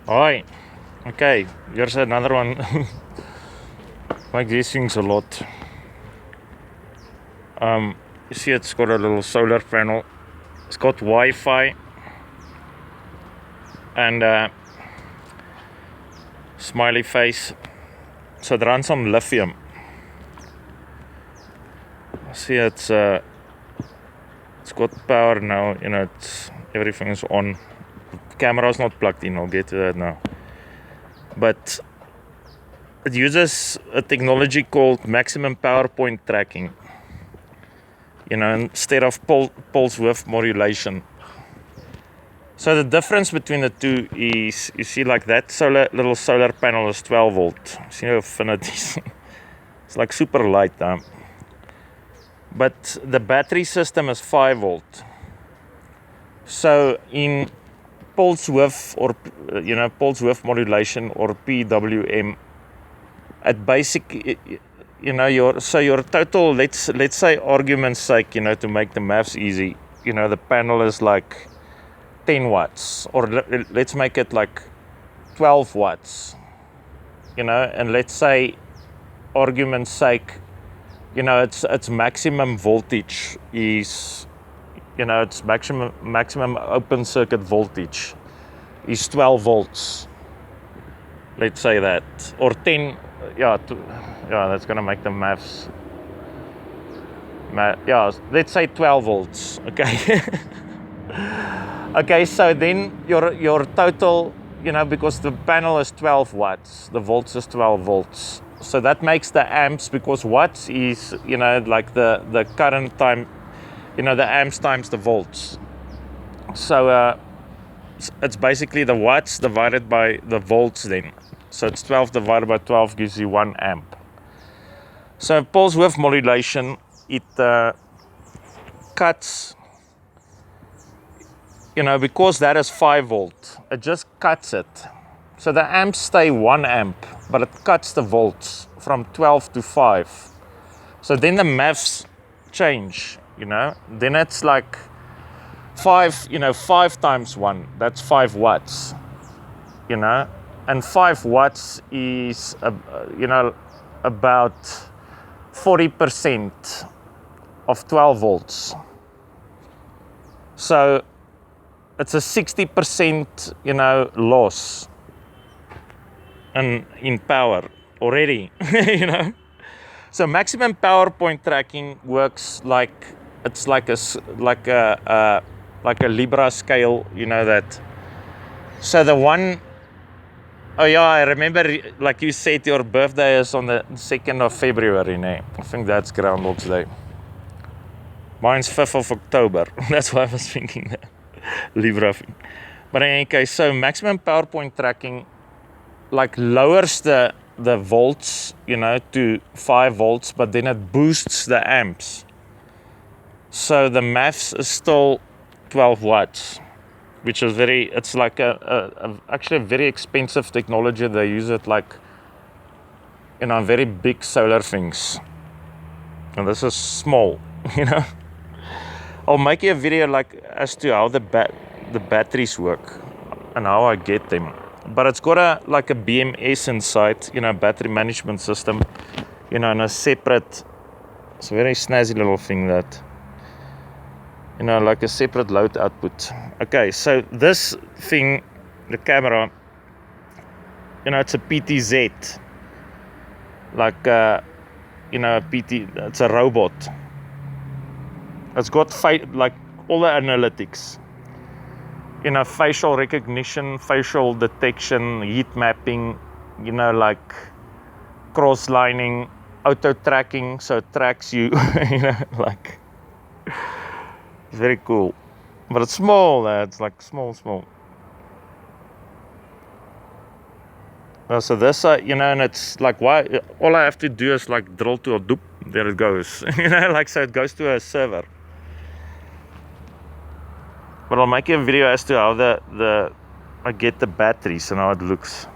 Hi. Okay, here's another one. Like these things a lot. You see it's got a little solar panel. It's got Wi-Fi and smiley face. So it runs on lithium. See it's got power now, everything's on. Camera's not plugged in, I'll get to that now. But it uses a technology called maximum power point tracking. Instead of pulse width modulation. So the difference between the two is, you see, like that little solar panel is 12 volt. See how thin it is? It's like super light, but the battery system is 5 volt. So in pulse width or pulse width modulation or PWM, at basic, your total, let's say argument's sake, to make the maths easy, the panel is like 10 watts, or let's make it like 12 watts, and let's say argument's sake, its maximum voltage is, its maximum open circuit voltage is 12 volts. Let's say that, or 10, that's gonna make the maths. Let's say 12 volts, okay? Okay, so then your total, because the panel is 12 watts, the volts is 12 volts. So that makes the amps, because watts is, like the current time, the amps times the volts. So it's basically the watts divided by the volts then. So it's 12 divided by 12 gives you 1 amp. So pulse width modulation, it cuts, because that is 5 volt, it just cuts it. So the amps stay 1 amp, but it cuts the volts from 12 to 5. So then the maths change, then it's like 5 times 1, that's 5 watts, and 5 watts is, about 40% of 12 volts. So it's a 60%, loss in power already, So maximum power point tracking works like, it's like a Libra scale, that. So the one, oh yeah, I remember, like you said, your birthday is on the 2nd of February, I think that's Groundhog's Day. Mine's 5th of October. That's why I was thinking that. Libra thing. But in any case, so maximum power point tracking like lowers the volts, to 5 volts, but then it boosts the amps. So the maths is still 12 watts, which is it's like actually a very expensive technology. They use it like, very big solar things. And this is small, I'll make you a video like as to how the batteries work and how I get them. But it's got a BMS inside, battery management system, and a separate, it's a very snazzy little thing that, like a separate load output. Okay, so this thing, the camera, it's a PTZ, like, it's a robot. It's got like all the analytics, facial recognition, facial detection, heat mapping, like cross-lining, auto tracking, so it tracks you, like, it's very cool. But it's small, it's like small. So this, and it's like, why? All I have to do is like drill to a doop, there it goes, like, so it goes to a server. But I'll make you a video as to how I get the batteries and how it looks.